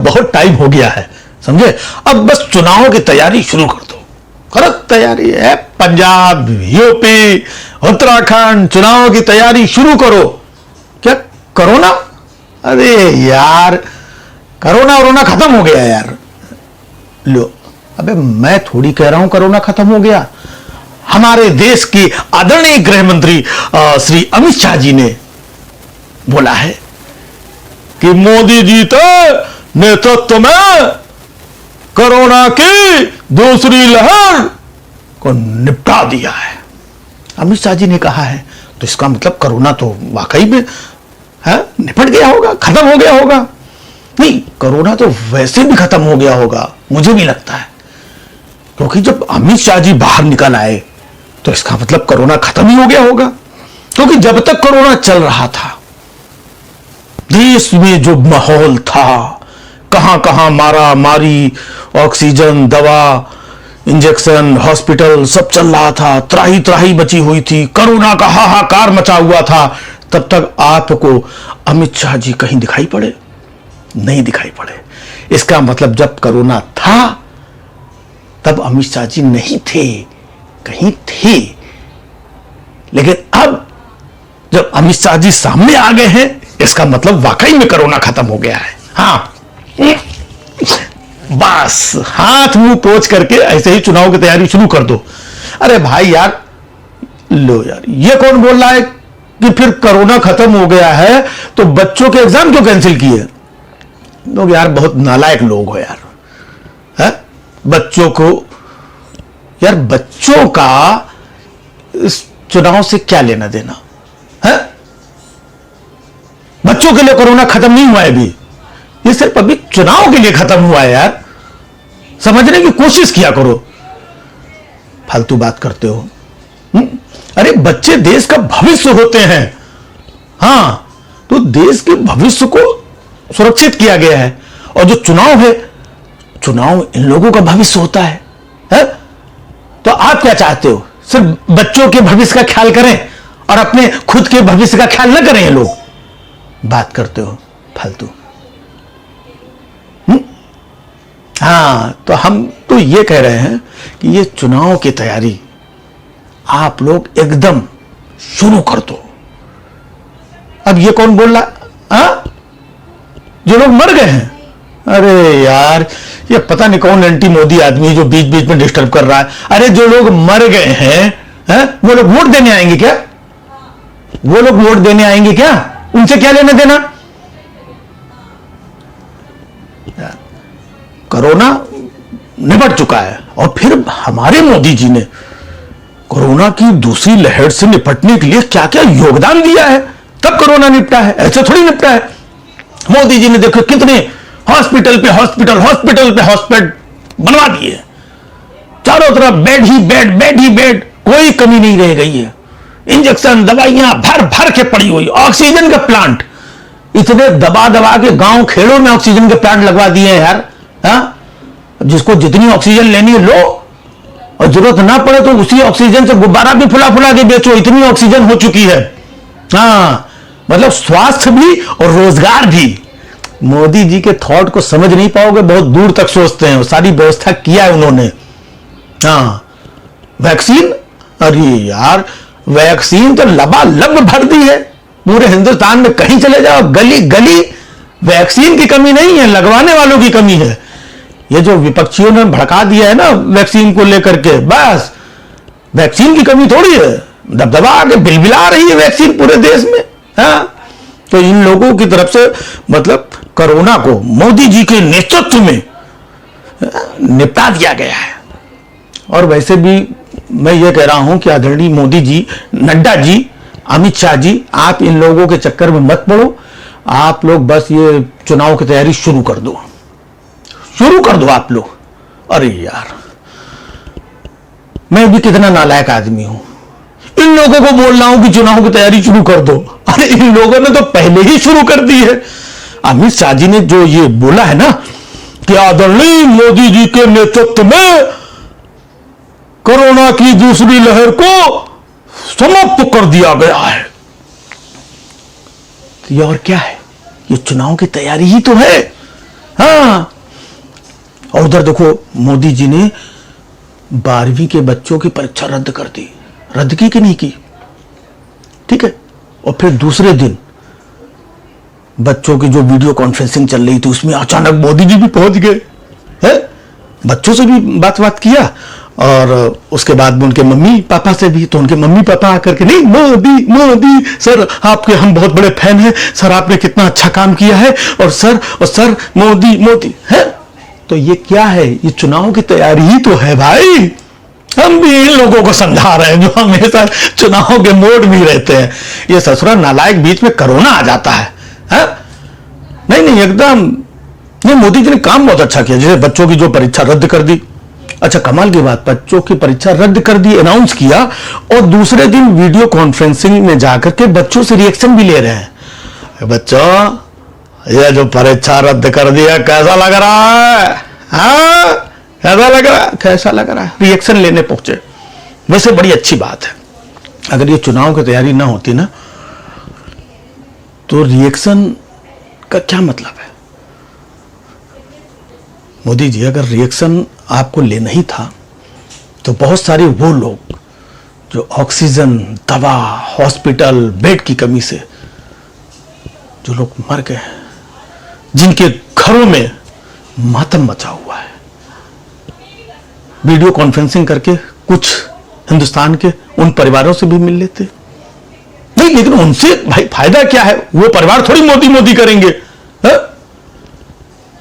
बहुत टाइम हो गया है, समझे। अब बस चुनाव की तैयारी शुरू कर दो। करो तैयारी है, पंजाब, यूपी, उत्तराखंड, चुनाव की तैयारी शुरू करो। क्या कोरोना? अरे यार, कोरोना खत्म हो गया यार। लो, अबे मैं थोड़ी कह रहा हूं कोरोना खत्म हो गया। हमारे देश की आदरणीय गृह मंत्री श्री अमित शाह जी ने बोला है कि मोदी जी के नेतृत्व में कोरोना की दूसरी लहर को निपटा दिया है। अमित शाह जी ने कहा है, तो इसका मतलब कोरोना तो वाकई में निपट गया होगा, खत्म हो गया होगा। नहीं, कोरोना तो वैसे भी खत्म हो गया होगा, मुझे भी लगता है, क्योंकि जब अमित शाह जी बाहर निकल आए तो इसका मतलब कोरोना खत्म ही हो गया होगा। क्योंकि जब तक कोरोना चल रहा था, देश में जो माहौल था, कहां कहां मारा मारी, ऑक्सीजन, दवा, इंजेक्शन, हॉस्पिटल सब चल रहा था, त्राही त्राही मची हुई थी, कोरोना का हाहाकार मचा हुआ था। तब तक आपको अमित शाह जी कहीं दिखाई पड़े? नहीं दिखाई पड़े। इसका मतलब जब कोरोना था तब अमित शाह जी नहीं थे, कहीं थे। लेकिन अब जब अमित शाह जी सामने आ गए हैं, इसका मतलब वाकई में कोरोना खत्म हो गया है। हाँ, बस हाथ मुंह पोंछ करके ऐसे ही चुनाव की तैयारी शुरू कर दो। अरे भाई यार, लो यार, ये कौन बोल रहा है कि फिर कोरोना खत्म हो गया है तो बच्चों के एग्जाम क्यों कैंसिल किए? लोग यार बहुत नालायक लोग हो यार। है बच्चों को, यार बच्चों का इस चुनाव से क्या लेना देना है? बच्चों के लिए कोरोना खत्म नहीं हुआ है अभी, ये सिर्फ अभी चुनाव के लिए खत्म हुआ है यार। समझने की कोशिश किया करो, फालतू बात करते हो। अरे बच्चे देश का भविष्य होते हैं। हां, तो देश के भविष्य को सुरक्षित किया गया है। और जो चुनाव है, चुनाव इन लोगों का भविष्य होता है? तो आप क्या चाहते हो? सिर्फ बच्चों के भविष्य का ख्याल करें और अपने खुद के भविष्य का ख्याल न करें? ये लोग बात करते हो फालतू। हाँ, तो हम तो ये कह रहे हैं कि ये चुनाव की तैयारी आप लोग एकदम शुरू कर दो। अब ये कौन बोल रहा? जो लोग मर गए हैं, अरे यार, ये पता नहीं कौन एंटी मोदी आदमी जो बीच बीच में डिस्टर्ब कर रहा है। अरे जो लोग मर गए हैं, वो लोग वोट देने आएंगे क्या? वो लोग वोट देने आएंगे क्या? उनसे क्या लेना देना? कोरोना निपट चुका है और फिर हमारे मोदी जी ने कोरोना की दूसरी लहर से निपटने के लिए क्या क्या योगदान दिया है, तब कोरोना निपटा है। ऐसे थोड़ी निपटा है। मोदी जी ने देखो कितने हॉस्पिटल पे हॉस्पिटल बनवा दिए, चारों तरफ बेड ही बेड, बेड ही बेड, कोई कमी नहीं रह गई है। इंजेक्शन, दवाइयां भर भर के पड़ी हुई, ऑक्सीजन का प्लांट इतने दबा दबा के गांव खेड़ों में ऑक्सीजन के प्लांट लगवा दिए हैं यार। जिसको जितनी ऑक्सीजन लेनी है लो, और जरूरत ना पड़े तो उसी ऑक्सीजन से गुब्बारा भी फुला फुला के बेचो, इतनी ऑक्सीजन हो चुकी है। मतलब स्वास्थ्य भी और रोजगार भी। मोदी जी के थॉट को समझ नहीं पाओगे, बहुत दूर तक सोचते हैं। सारी व्यवस्था किया है उन्होंने। वैक्सीन, अरे यार वैक्सीन तो लबालब भर दी है पूरे हिंदुस्तान में। कहीं चले जाओ, गली गली वैक्सीन की कमी नहीं है, लगवाने वालों की कमी है। ये जो विपक्षियों ने भड़का दिया है ना वैक्सीन को लेकर के, बस वैक्सीन की कमी थोड़ी है, दबदबा के बिलबिला रही है वैक्सीन पूरे देश में। तो इन लोगों की तरफ से मतलब कोरोना को मोदी जी के नेतृत्व में निपटा दिया गया है। और वैसे भी मैं ये कह रहा हूं कि आदरणीय मोदी जी, नड्डा जी, अमित शाह जी, आप इन लोगों के चक्कर में मत पड़ो। आप लोग बस ये चुनाव की तैयारी शुरू कर दो, शुरू कर दो आप लोग। अरे यार, मैं भी कितना नालायक आदमी हूं, इन लोगों को बोल रहा हूं कि चुनाव की तैयारी शुरू कर दो। अरे इन लोगों ने तो पहले ही शुरू कर दी है। अमित शाह जी ने जो ये बोला है ना कि आदरणीय मोदी जी के नेतृत्व में कोरोना की दूसरी लहर को समाप्त कर दिया गया है, तो ये और क्या है? ये चुनाव की तैयारी ही तो है। हाँ, और उधर देखो मोदी जी ने 12वीं के बच्चों की परीक्षा रद्द कर दी। रद्द की कि नहीं की? ठीक है। और फिर दूसरे दिन बच्चों की जो वीडियो कॉन्फ्रेंसिंग चल रही थी उसमें अचानक मोदी जी भी पहुंच गए हैं, बच्चों से भी बात किया, और उसके बाद में उनके मम्मी पापा से भी। तो उनके मम्मी पापा आकर के, नहीं मोदी मोदी सर आपके हम बहुत बड़े फैन हैं सर, आपने कितना अच्छा काम किया है, और सर मोदी मोदी है। तो ये क्या है? ये चुनाव की तैयारी ही तो है भाई। हम भी इन लोगों को समझा रहे हैं जो हमेशा चुनाव के मोड में रहते हैं। ये ससुरा नालायक, बीच में कोरोना आ जाता है। नहीं एकदम, नहीं मोदी जी ने काम बहुत अच्छा किया। जैसे बच्चों की जो परीक्षा रद्द कर दी, अच्छा कमाल की बात, बच्चों की परीक्षा रद्द कर दी, अनाउंस किया, और दूसरे दिन वीडियो कॉन्फ्रेंसिंग में जाकर के बच्चों से रिएक्शन भी ले रहे हैं। बच्चों ये जो परीक्षा रद्द कर दिया कैसा लग रहा है? हाँ कैसा लग रहा है? कैसा लग रहा है? रिएक्शन लेने पहुंचे। वैसे बड़ी अच्छी बात है। अगर ये चुनाव की तैयारी ना होती ना तो रिएक्शन का क्या मतलब है? मोदी जी अगर रिएक्शन आपको लेना ही था तो बहुत सारे वो लोग जो ऑक्सीजन, दवा, हॉस्पिटल, बेड की कमी से जो लोग मर गए हैं, जिनके घरों में मातम मचा हुआ है, वीडियो कॉन्फ्रेंसिंग करके कुछ हिंदुस्तान के उन परिवारों से भी मिल लेते। नहीं, लेकिन उनसे भाई फायदा क्या है? वो परिवार थोड़ी मोदी मोदी करेंगे।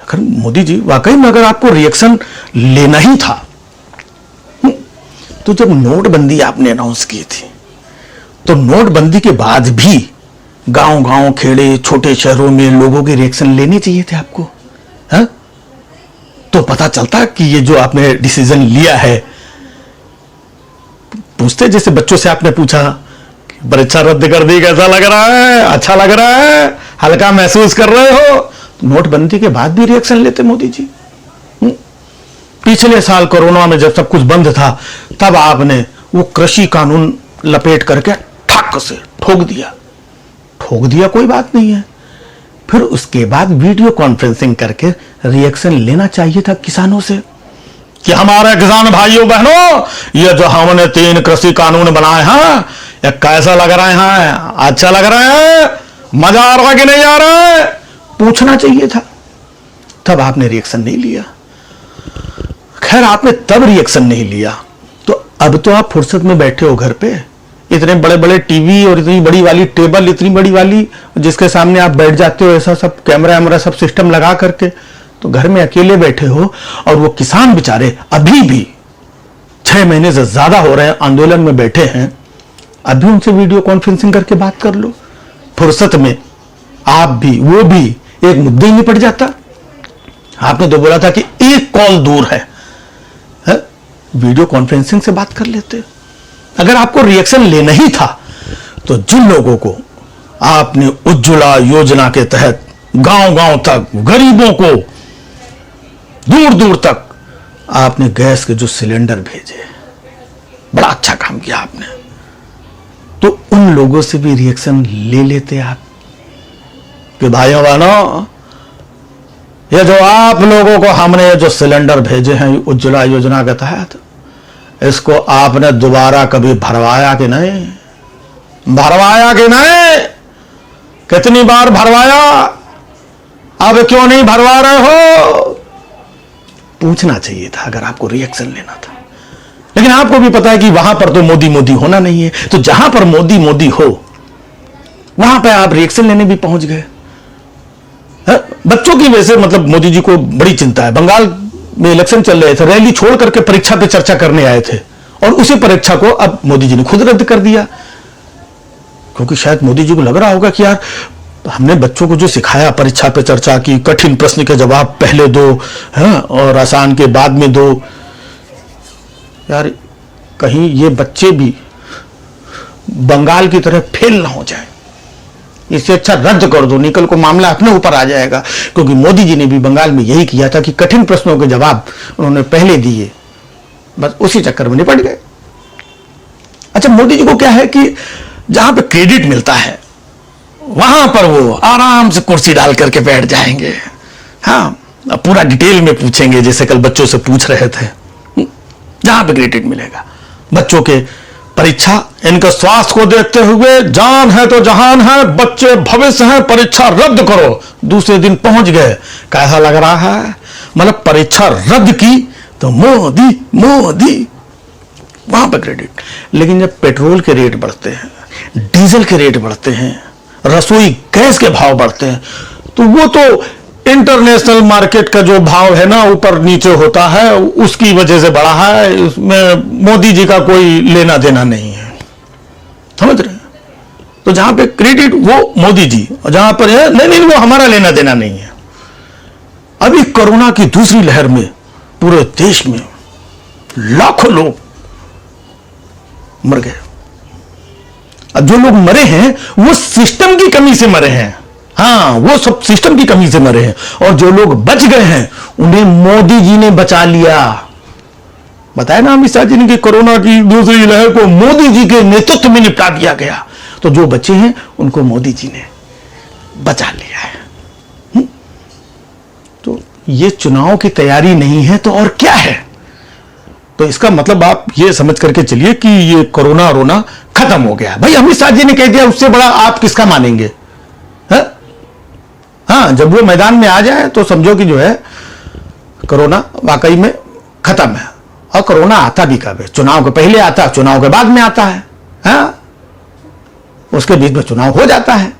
अगर मोदी जी वाकई में अगर आपको रिएक्शन लेना ही था तो जब नोटबंदी आपने अनाउंस की थी तो नोटबंदी के बाद भी गांव-गांव, खेड़े, छोटे शहरों में लोगों के रिएक्शन लेने चाहिए थे आपको। तो पता चलता कि ये जो आपने डिसीजन लिया है, पूछते जैसे बच्चों से आपने पूछा परीक्षा रद्द कर दी, कैसा लग रहा है? अच्छा लग रहा है? हल्का महसूस कर रहे हो? तो नोटबंदी के बाद भी रिएक्शन लेते मोदी जी। पिछले साल कोरोना में जब सब कुछ बंद था तब आपने वो कृषि कानून लपेट करके ठक से ठोक दिया, कोई बात नहीं है। फिर उसके बाद वीडियो कॉन्फ्रेंसिंग करके रिएक्शन लेना चाहिए था किसानों से कि हमारे किसान भाइयों बहनों, ये जो हमने 3 कृषि कानून बनाए हैं ये कैसा लग रहे हैं? अच्छा लग रहे हैं? मजा आ रहा कि नहीं आ रहा है? पूछना चाहिए था। तब आपने रिएक्शन नहीं लिया। खैर आपने तब रिएक्शन नहीं लिया तो अब तो आप फुर्सत में बैठे हो घर पे, इतने बड़े बड़े टीवी और इतनी बड़ी वाली टेबल, इतनी बड़ी वाली जिसके सामने आप बैठ जाते हो, ऐसा सब कैमरा सब सिस्टम लगा करके, तो घर में अकेले बैठे हो। और वो किसान बेचारे अभी भी 6 महीने से ज्यादा हो रहे हैं आंदोलन में बैठे हैं, अभी उनसे वीडियो कॉन्फ्रेंसिंग करके बात कर लो फुर्सत में। आप भी वो भी एक मुद्दे ही निपट जाता। आपने तो बोला था कि एक कॉल दूर है, वीडियो कॉन्फ्रेंसिंग से बात कर लेते। अगर आपको रिएक्शन लेना ही था तो जिन लोगों को आपने उज्ज्वला योजना के तहत गांव-गांव तक, गरीबों को दूर दूर तक आपने गैस के जो सिलेंडर भेजे, बड़ा अच्छा काम किया आपने, तो उन लोगों से भी रिएक्शन ले लेते आप कि भाइयों बहनों, ये जो आप लोगों को हमने जो सिलेंडर भेजे हैं उज्ज्वला योजना के तहत, इसको आपने दोबारा कभी भरवाया कि नहीं? कितनी बार भरवाया? अब क्यों नहीं भरवा रहे हो? पूछना चाहिए था अगर आपको रिएक्शन लेना था। लेकिन आपको भी पता है कि वहां पर तो मोदी मोदी होना नहीं है, तो जहां पर मोदी मोदी हो वहां पर आप रिएक्शन लेने भी पहुंच गए। बच्चों की वजह से मतलब मोदी जी को बड़ी चिंता है। बंगाल में इलेक्शन चल रहे थे, रैली छोड़ करके परीक्षा पे चर्चा करने आए थे और उसी परीक्षा को अब मोदी जी ने खुद रद्द कर दिया, क्योंकि शायद मोदी जी को लग रहा होगा कि यार हमने बच्चों को जो सिखाया, परीक्षा पे चर्चा की, कठिन प्रश्न के जवाब पहले दो और आसान के बाद में दो, यार कहीं ये बच्चे भी बंगाल की तरह फेल ना हो जाए, इससे अच्छा रद्द कर दो, निकल को मामला अपने ऊपर आ जाएगा। क्योंकि मोदी जी ने भी बंगाल में यही किया था कि कठिन प्रश्नों के जवाब उन्होंने पहले दिए, बस उसी चक्कर में निपट गए। अच्छा, मोदी जी को क्या है कि जहां पे क्रेडिट मिलता है वहां पर वो आराम से कुर्सी डाल करके बैठ जाएंगे। हाँ, अब पूरा डिटेल में पूछेंगे, जैसे कल बच्चों से पूछ रहे थे, जहां पे क्रेडिट मिलेगा बच्चों के परीक्षा, इनके स्वास्थ्य को देखते हुए, जान है तो जहान है, बच्चे भविष्य है, परीक्षा रद्द करो। दूसरे दिन पहुंच गए, कैसा लग रहा है? मतलब परीक्षा रद्द की तो मोदी मोदी, वहां पर क्रेडिट। लेकिन जब पेट्रोल के रेट बढ़ते हैं, डीजल के रेट बढ़ते हैं, रसोई गैस के भाव बढ़ते हैं, तो वो तो इंटरनेशनल मार्केट का जो भाव है ना, ऊपर नीचे होता है, उसकी वजह से बढ़ा है। उसमें मोदी जी का कोई लेना देना नहीं है, समझ रहे हैं? तो जहां पे क्रेडिट वो मोदी जी, और जहां पर है नहीं वो हमारा लेना देना नहीं है। अभी कोरोना की दूसरी लहर में पूरे देश में लाखों लोग मर गए। अब जो लोग मरे हैं वो सिस्टम की कमी से मरे हैं, हाँ वो सब सिस्टम की कमी से मरे हैं। और जो लोग बच गए हैं उन्हें मोदी जी ने बचा लिया। बताया ना अमित शाह जी ने कि कोरोना की दूसरी लहर को मोदी जी के नेतृत्व में निपटा दिया गया। तो जो बचे हैं उनको मोदी जी ने बचा लिया है। तो ये चुनाव की तैयारी नहीं है तो और क्या है? तो इसका मतलब आप ये समझ करके चलिए कि ये कोरोना रोना खत्म हो गया। भाई अमित शाह जी ने कह दिया, उससे बड़ा आप किसका मानेंगे? हाँ, जब वो मैदान में आ जाए तो समझो कि जो है कोरोना वाकई में खत्म है। और कोरोना आता भी कब है? चुनाव के पहले आता, चुनाव के बाद में आता है, हाँ? उसके बीच में चुनाव हो जाता है।